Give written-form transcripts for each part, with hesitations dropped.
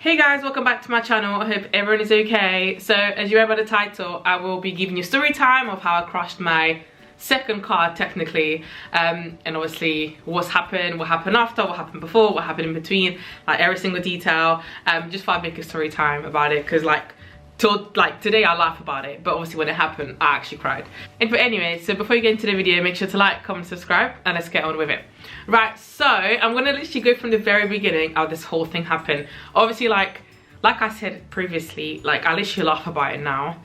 Hey guys, welcome back to my channel. I hope everyone is okay. So as you read by the title, I will be giving you story time of how I crashed my second car technically, and obviously what happened after, what happened before, what happened in between, like every single detail. Just thought I'd make a story time about it because today I laugh about it, but obviously when it happened I actually cried. But anyway, so before you get into the video, make sure to like, comment, subscribe, and let's get on with it. Right, so I'm gonna literally go from the very beginning how this whole thing happened. Obviously, like I said previously, like I literally laugh about it now,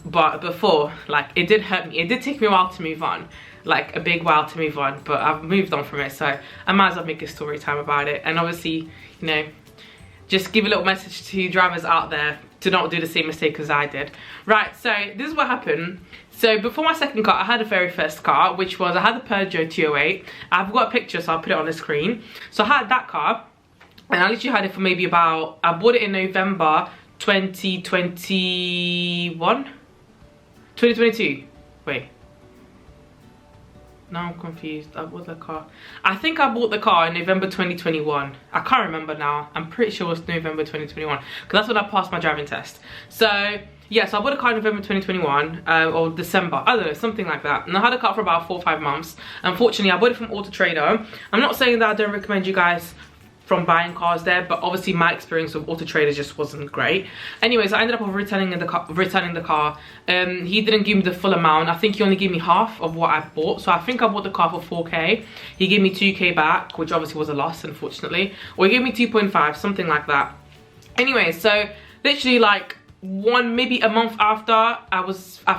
but before, like, it did hurt me. It did take me a while to move on, like a big while to move on, but I've moved on from it, so I might as well make a story time about it. And obviously, you know, just give a little message to drivers out there to not do the same mistake as I did. Right, so this is what happened. So before my second car, I had the very first car, which was, I had the Peugeot 208. I've got a picture, so I'll put it on the screen. So I had that car, and I literally had it for maybe about, I bought it in November 2021? 2022, wait. Now I'm confused. I bought the car. I think I bought the car in November 2021. I can't remember now. I'm pretty sure it was November 2021 because that's when I passed my driving test. So yeah, so I bought a car in November 2021 or December. I don't know, something like that. And I had a car for about 4 or 5 months. Unfortunately, I bought it from Auto Trader. I'm not saying that I don't recommend you guys from buying cars there, but obviously my experience with Auto Trader just wasn't great. Anyways, I ended up returning the car. He didn't give me the full amount. I think he only gave me half of what I bought. So I think I bought the car for 4k. He gave me 2k back, which obviously was a loss, unfortunately. Or he gave me 2.5, something like that. Anyway, so literally like maybe a month after, I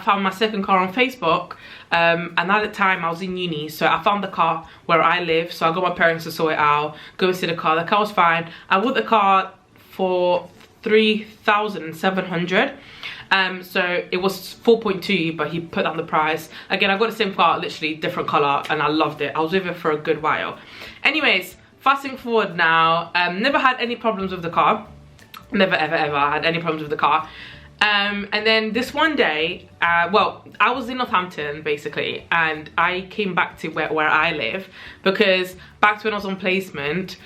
found my second car on Facebook, and at the time I was in uni, so I found the car where I live. So I got my parents to sort it out, go and see the car. The car was fine. I bought the car for 3,700. So it was 4.2, but he put down the price. Again, I got the same car, literally different color, and I loved it. I was with it for a good while. Anyways, fasting forward now, never had any problems with the car. Never ever had any problems with the car. And then this one day, well, I was in Northampton basically, and I came back to where I live, because back to when I was on placement,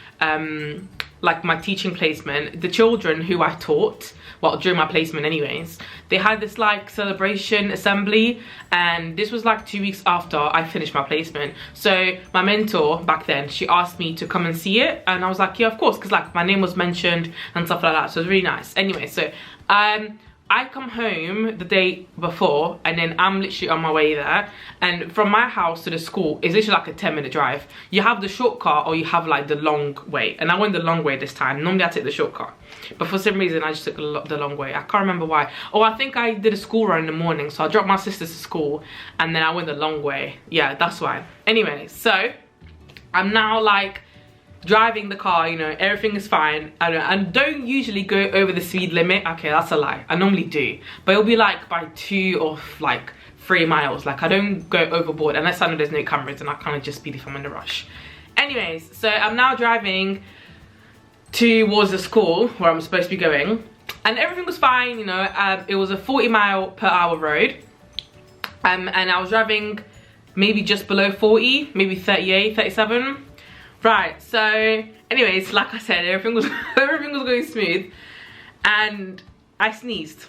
like my teaching placement, the children who I taught, well, during my placement anyways, they had this like celebration assembly, and this was like 2 weeks after I finished my placement. So my mentor back then, she asked me to come and see it, and I was like, yeah, of course, because like my name was mentioned and stuff like that, so it was really nice. Anyway, so I come home the day before, and then I'm literally on my way there, and from my house to the school is literally like a 10-minute drive. You have the shortcut or you have like the long way, and I went the long way this time. Normally I take the shortcut, but for some reason I just took the long way. I can't remember why. Oh, I think I did a school run in the morning, so I dropped my sisters to school and then I went the long way. Yeah, that's why. Anyway, so I'm now like driving the car, you know, everything is fine. I don't usually go over the speed limit. Okay, that's a lie. I normally do, but it'll be like by 2 or like 3 miles. Like I don't go overboard unless I know there's no cameras, and I kind of just speed if I'm in a rush. Anyways, so I'm now driving towards the school where I'm supposed to be going, and everything was fine, you know. It was a 40-mile-per-hour road, and I was driving maybe just below 40, maybe 38, 37. Right, so anyways, like I said, everything was going smooth, and I sneezed.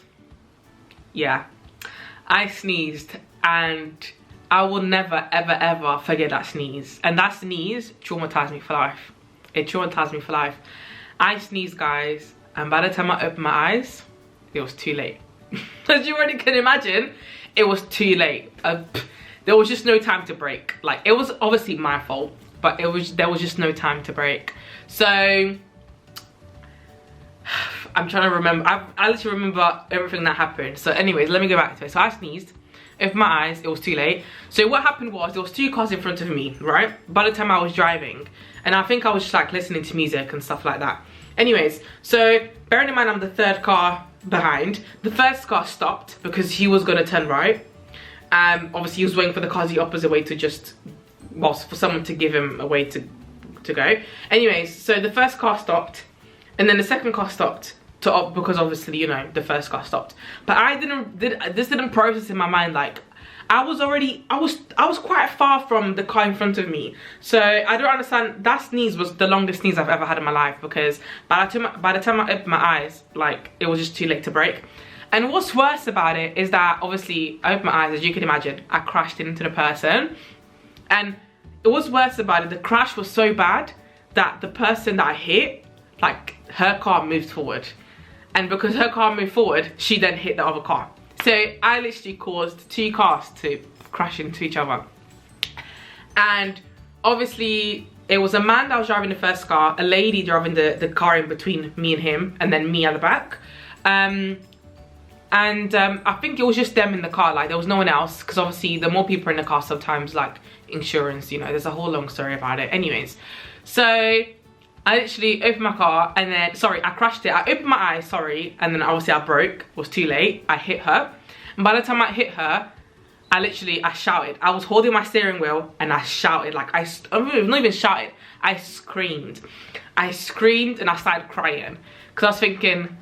Yeah, I sneezed, and I will never ever forget that sneeze. And that sneeze traumatized me for life. It traumatized me for life. I sneezed, guys, and by the time I opened my eyes, it was too late. As you already can imagine, it was too late. There was just no time to brake. Like, it was obviously my fault, but there was just no time to brake. So I'm trying to remember. I literally remember everything that happened. So anyways, let me go back to it. So I sneezed, opened my eyes, it was too late. So what happened was, there was 2 cars in front of me, right? By the time I was driving, and I think I was just like listening to music and stuff like that. Anyways, so bearing in mind I'm the 3rd car behind, the first car stopped because he was gonna turn right. Obviously he was waiting for the cars the opposite way to just, well, for someone to give him a way to go. Anyways, so the first car stopped, and then the second car stopped because obviously, you know, the first car stopped. But this didn't process in my mind. Like, I was quite far from the car in front of me. So I don't understand. That sneeze was the longest sneeze I've ever had in my life, because by the time I opened my eyes, like, it was just too late to brake. And what's worse about it is that obviously I opened my eyes, as you can imagine, I crashed into the person. And what's worse about it, the crash was so bad that the person that I hit, like, her car moved forward. And because her car moved forward, she then hit the other car. So I literally caused 2 cars to crash into each other. And obviously it was a man that was driving the first car, a lady driving the car in between me and him, and then me at the back. I think it was just them in the car, like there was no one else, because obviously the more people in the car, sometimes like insurance, you know, there's a whole long story about it. Anyways, so I literally opened my car and then, sorry, I crashed it. I opened my eyes, sorry, and then obviously I broke. It was too late. I hit her. And by the time I hit her, I shouted. I was holding my steering wheel and I shouted. Like, I not even shouted. I screamed. I screamed and I started crying. Because I was thinking,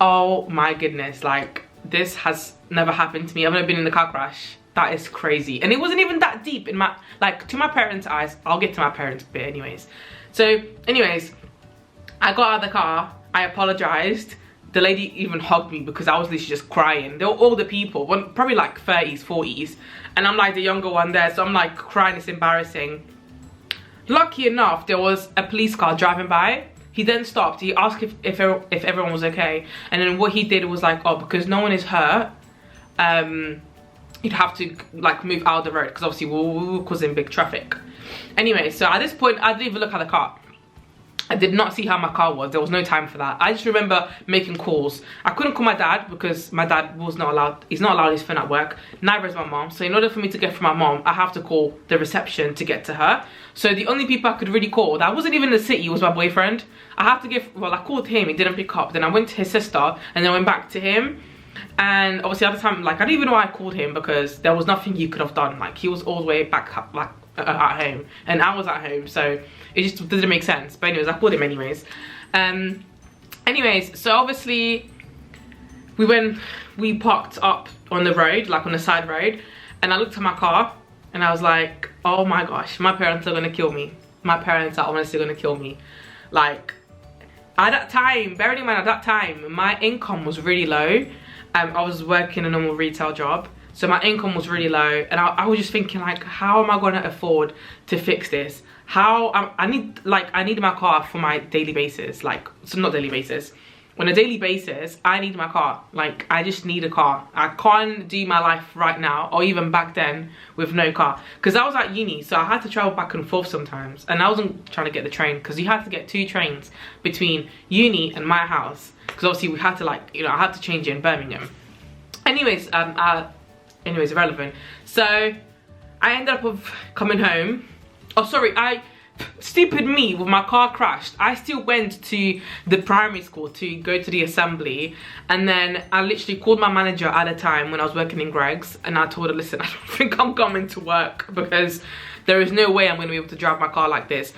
oh my goodness, like, this has never happened to me. I've never been in a car crash. That is crazy. And it wasn't even that deep in my, like, to my parents' eyes. I'll get to my parents' bit anyways. So anyways, I got out of the car, I apologized. The lady even hugged me because I was literally just crying. They were older people, probably like 30s, 40s. And I'm like the younger one there, so I'm like crying, it's embarrassing. Lucky enough, there was a police car driving by. He then stopped, he asked if everyone was okay. And then what he did was like, oh, because no one is hurt, you'd have to like move out of the road, because obviously we were causing big traffic. Anyway, so at this point, I didn't even look at the car. I did not see how my car was. There was no time for that. I just remember making calls. I couldn't call my dad because my dad was not allowed. He's not allowed his phone at work. Neither is my mom. So in order for me to get from my mom, I have to call the reception to get to her. So the only people I could really call, that wasn't even in the city, was my boyfriend. I called him. He didn't pick up. Then I went to his sister and then went back to him. And obviously at the time, like, I didn't even know why I called him, because there was nothing he could have done. Like, he was all the way back up, like, at home, and I was at home, so it just didn't make sense. But anyways, I called him anyways. Anyways, so obviously we parked up on the road, like on the side road, and I looked at my car and I was like, oh my gosh, my parents are gonna kill me. My parents are honestly gonna kill me. Like, at that time, bearing in mind at that time, my income was really low. I was working a normal retail job, so my income was really low, and I was just thinking, like, how am I going to afford to fix this? I need my car for my daily basis, like, so not daily basis. On a daily basis, I need my car. Like, I just need a car. I can't do my life right now, or even back then, with no car. Because I was at uni, so I had to travel back and forth sometimes, and I wasn't trying to get the train, because you had to get 2 trains between uni and my house. Because obviously we had to, like, you know, I had to change it in Birmingham. Anyways, irrelevant. So I ended up with coming home. Oh, sorry, stupid me, with my car crashed, I still went to the primary school to go to the assembly, and then I literally called my manager at the time when I was working in Greggs, and I told her, listen, I don't think I'm coming to work, because there is no way I'm going to be able to drive my car like this.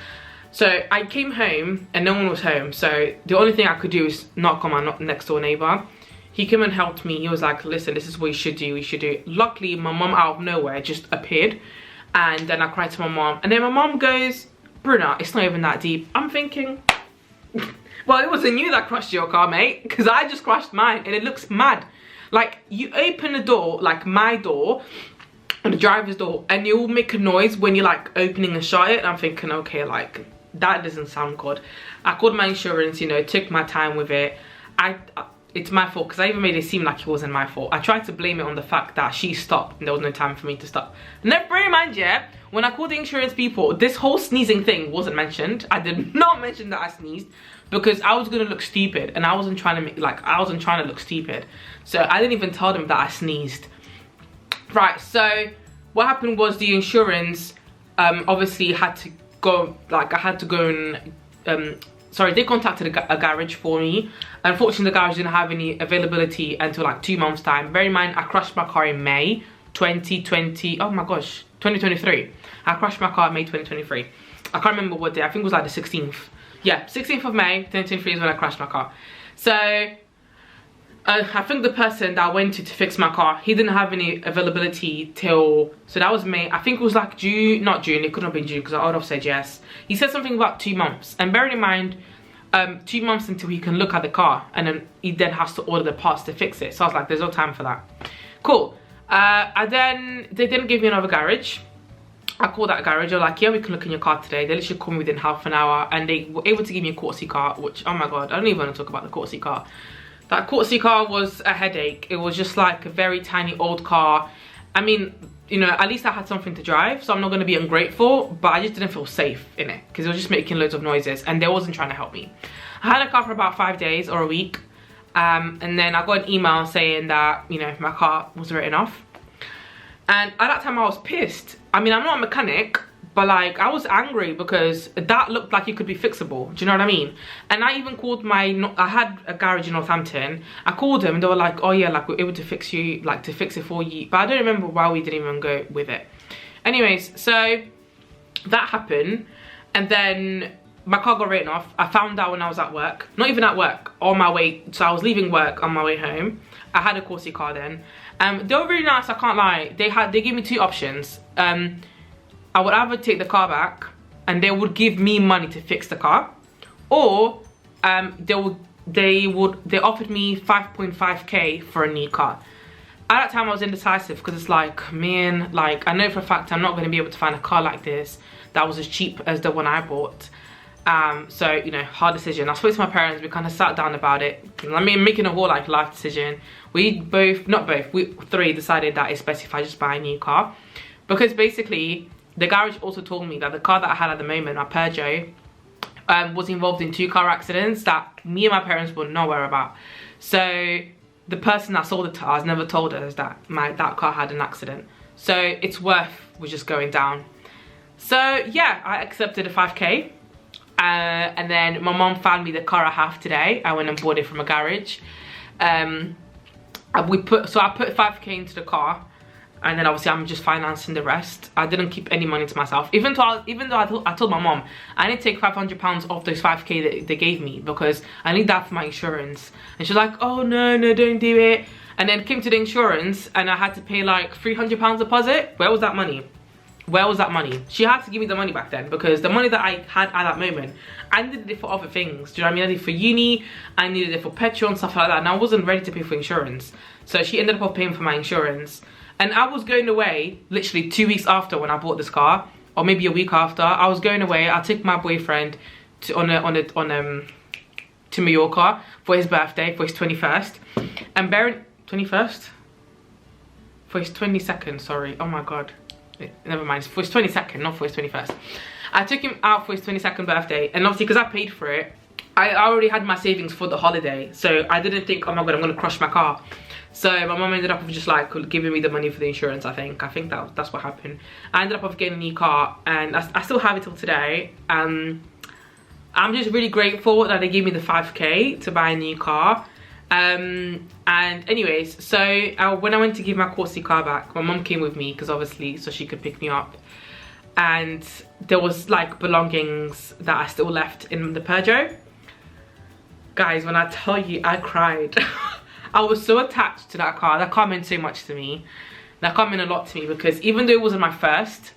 So I came home and no one was home, so the only thing I could do is knock on my next door neighbour. He came and helped me. He was like, listen, this is what you should do, Luckily, my mum out of nowhere just appeared, and then I cried to my mom, and then my mom goes, Bruna, it's not even that deep. I'm thinking, well, it wasn't you that crashed your car, mate, because I just crashed mine, and it looks mad. Like, you open the door, like my door, the driver's door, and you will make a noise when you're like opening and shut it, and I'm thinking, okay, like, that doesn't sound good. I called my insurance, you know, took my time with it. It's my fault, because I even made it seem like it wasn't my fault. I tried to blame it on the fact that she stopped and there was no time for me to stop. Now, bear in mind, yeah, when I called the insurance people, this whole sneezing thing wasn't mentioned. I did not mention that I sneezed, because I was gonna look stupid, and I wasn't trying to look stupid. So I didn't even tell them that I sneezed. Right, so what happened was the insurance obviously had to go, like, I had to go and they contacted a garage for me. Unfortunately, the garage didn't have any availability until like 2 months time. Bear in mind, I crashed my car in May 2020. Oh my gosh, 2023. I crashed my car in May 2023. I can't remember what day. I think it was like the 16th. Yeah, 16th of May 2023 is when I crashed my car. So I think the person that I went to fix my car, he didn't have any availability till, so that was May. I think it was like June, not June, it couldn't have been June because I would have said yes. He said something about 2 months, and bearing in mind, 2 months until he can look at the car, and then he then has to order the parts to fix it. So I was like, there's no time for that. Cool. They didn't give me another garage. I called that garage. They're like, yeah, we can look in your car today. They literally called me within half an hour, and they were able to give me a courtesy car, which, oh my god, I don't even want to talk about the courtesy car. That courtesy car was a headache. It was just like a very tiny old car. I mean, you know, at least I had something to drive, so I'm not going to be ungrateful, but I just didn't feel safe in it because it was just making loads of noises and they wasn't trying to help me. I had a car for about 5 days or a week, and then I got an email saying that, you know, my car was written off. And at that time I was pissed. I mean, I'm not a mechanic, but like, I was angry because that looked like it could be fixable. Do you know what I mean? And I even called I had a garage in Northampton. I called them and they were like, oh yeah, like we're able to fix it for you. But I don't remember why we didn't even go with it. Anyways, so that happened. And then my car got written off. I found out when I was at work. Not even at work, on my way. So I was leaving work on my way home. I had a Corsi car then. They were really nice, I can't lie. They gave me 2 options. I would either take the car back and they would give me money to fix the car, or they offered me 5.5k for a new car. At that time I was indecisive because it's like, man, like I know for a fact I'm not going to be able to find a car like this that was as cheap as the one I bought. So, you know, hard decision. I spoke to my parents, we kind of sat down about it. I mean, making a whole like life decision. We three decided that it's best if I just buy a new car, because basically the garage also told me that the car that I had at the moment, my Peugeot, was involved in 2 car accidents that me and my parents were nowhere about. So the person that sold it to us never told us that that car had an accident. So it's worth was just going down. So yeah, I accepted a 5k. And then my mom found me the car I have today. I went and bought it from a garage. I put 5k into the car, and then obviously I'm just financing the rest. I didn't keep any money to myself, even though I told my mom I need to take £500 off those 5k that they gave me because I need that for my insurance. And she's like, oh no, don't do it. And then came to the insurance and I had to pay like £300 deposit. Where was that money? Where was that money? She had to give me the money back then, because the money that I had at that moment, I needed it for other things. Do you know what I mean? I needed it for uni, I needed it for petrol and stuff like that, and I wasn't ready to pay for insurance. So she ended up paying for my insurance. And I was going away literally 2 weeks after when I bought this car, or maybe a week after. I was going away. I took my boyfriend to Mallorca for his birthday, for his 21st. And 21st? For his 22nd, sorry. Oh my god. Never mind, for his 22nd, not for his 21st. I took him out for his 22nd birthday, and obviously because I paid for it, I already had my savings for the holiday, so I didn't think, oh my god, I'm gonna crush my car. So my mom ended up just like giving me the money for the insurance. I think that's what happened. I ended up getting a new car, and I still have it till today. I'm just really grateful that they gave me the 5k to buy a new car. And anyways, so when I went to give my Corsi car back, my mom came with me because obviously so she could pick me up, and there was like belongings that I still left in the Peugeot. Guys, when I tell you, I cried. I was so attached to that car. That car meant so much to me. That car meant a lot to me because even though it wasn't my first,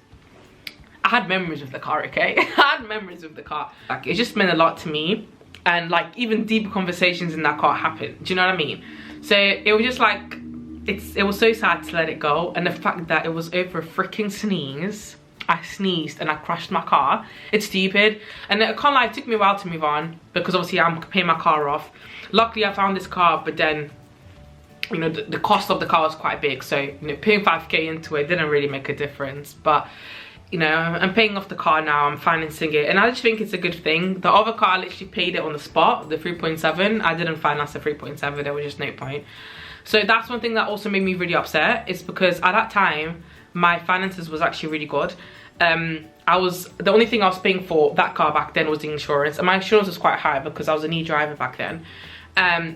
I had memories with the car, okay? I had memories with the car. Like, it just meant a lot to me. And like even deeper conversations in that car happened. Do you know what I mean? So it was just like, it was so sad to let it go. And the fact that it was over a freaking sneeze. I sneezed and I crashed my car. It's stupid. And I can't lie, it took me a while to move on because obviously I'm paying my car off. Luckily I found this car, but then, you know, the cost of the car was quite big. So, you know, paying 5k into it didn't really make a difference. But, you know, I'm paying off the car now, I'm financing it, and I just think it's a good thing. The other car, I literally paid it on the spot, the 3.7. I didn't finance the 3.7, there was just no point. So that's one thing that also made me really upset, is because at that time, my finances was actually really good. The only thing I was paying for that car back then was the insurance, and my insurance was quite high because I was a new driver back then.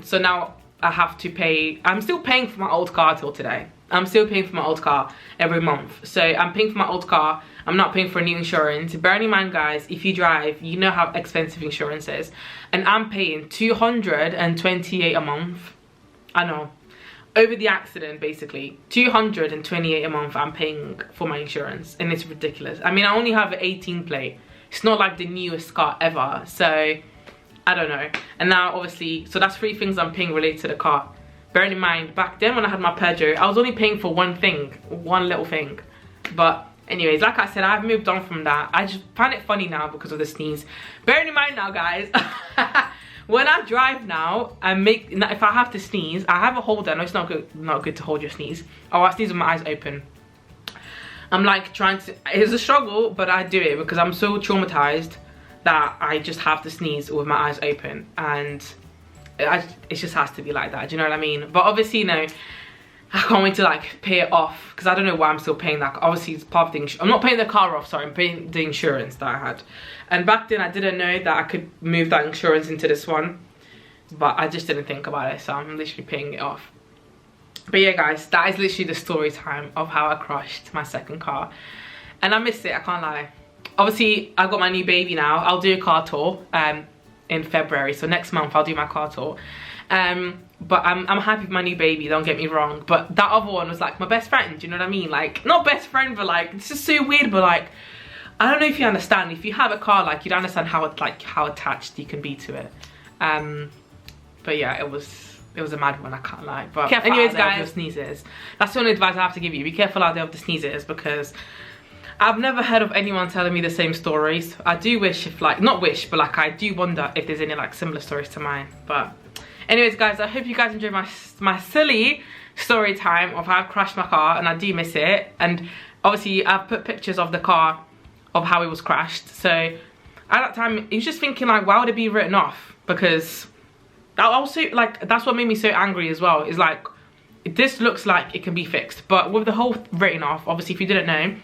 So now I have to pay, I'm still paying for my old car till today. I'm still paying for my old car every month. So I'm paying for my old car, I'm not paying for a new insurance. Bearing in mind, guys, if you drive, you know how expensive insurance is. And I'm paying 228 a month. I know. Over the accident, basically, $228 a month I'm paying for my insurance, and it's ridiculous. I mean, I only have an 18 plate. It's not like the newest car ever, so I don't know. And now, obviously, so that's 3 things I'm paying related to the car. Bearing in mind, back then when I had my Peugeot, I was only paying for one thing, one little thing. But anyways, like I said, I've moved on from that. I just find it funny now because of the sneeze. Bearing in mind now, guys, when I drive now, if I have to sneeze, I have a holder. No, it's not good to hold your sneeze. Oh, I sneeze with my eyes open. I'm like trying to, it's a struggle, but I do it because I'm so traumatized that I just have to sneeze with my eyes open, and it just has to be like that. Do you know what I mean? But obviously, you know, I can't wait to like pay it off, because I don't know why I'm still paying that. Obviously, it's part of the I'm not paying the car off, sorry, I'm paying the insurance that I had. And back then I didn't know that I could move that insurance into this one, but I just didn't think about it, so I'm literally paying it off. But yeah, guys, that is literally the story time of how I crashed my second car, and I missed it, I can't lie. Obviously, I got my new baby now. I'll do a car tour in February, so next month I'll do my car tour. But I'm happy with my new baby, don't get me wrong, but that other one was like my best friend, do you know what I mean? Like, not best friend, but like, it's just so weird, but like, I don't know if you understand. If you have a car, like, you'd understand how attached you can be to it. But yeah, it was a mad one, I can't lie. But careful anyways, guys, with your sneezes. That's the only advice I have to give you. Be careful out there with the sneezes, because I've never heard of anyone telling me the same stories. I do wish, if like, not wish, but like, I do wonder if there's any like similar stories to mine. But anyways, guys, I hope you guys enjoyed my silly story time of how I crashed my car, and I do miss it. And obviously I've put pictures of the car, of how it was crashed. So at that time, he was just thinking like, why would it be written off? Because that also, like, that's what made me so angry as well, is like, this looks like it can be fixed, but with the whole written off, obviously, if you didn't know,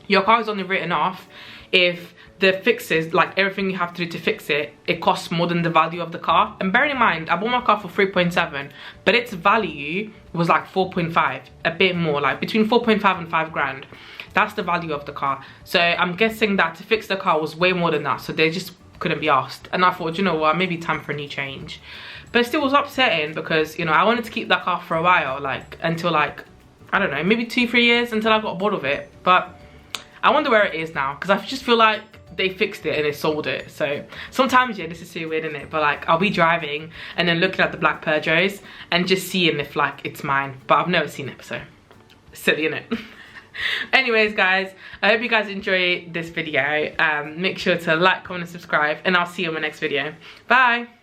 your car is only written off if the fixes, like everything you have to do to fix it, it costs more than the value of the car. And bearing in mind, I bought my car for 3.7, but its value was like 4.5, a bit more, like between 4.5 and 5 grand. That's the value of the car. So I'm guessing that to fix the car was way more than that, so they just couldn't be asked. And I thought, you know what, maybe time for a new change. But it still was upsetting, because, you know, I wanted to keep that car for a while, like until like, I don't know, maybe 2-3 years until I got bored of it. But I wonder where it is now, because I just feel like they fixed it and they sold it. So sometimes, yeah, this is so weird, isn't it? But like, I'll be driving and then looking at the black Peugeots and just seeing if like it's mine, but I've never seen it, so silly, isn't it? Anyways, guys, I hope you guys enjoy this video. Make sure to like, comment and subscribe, and I'll see you in my next video. Bye.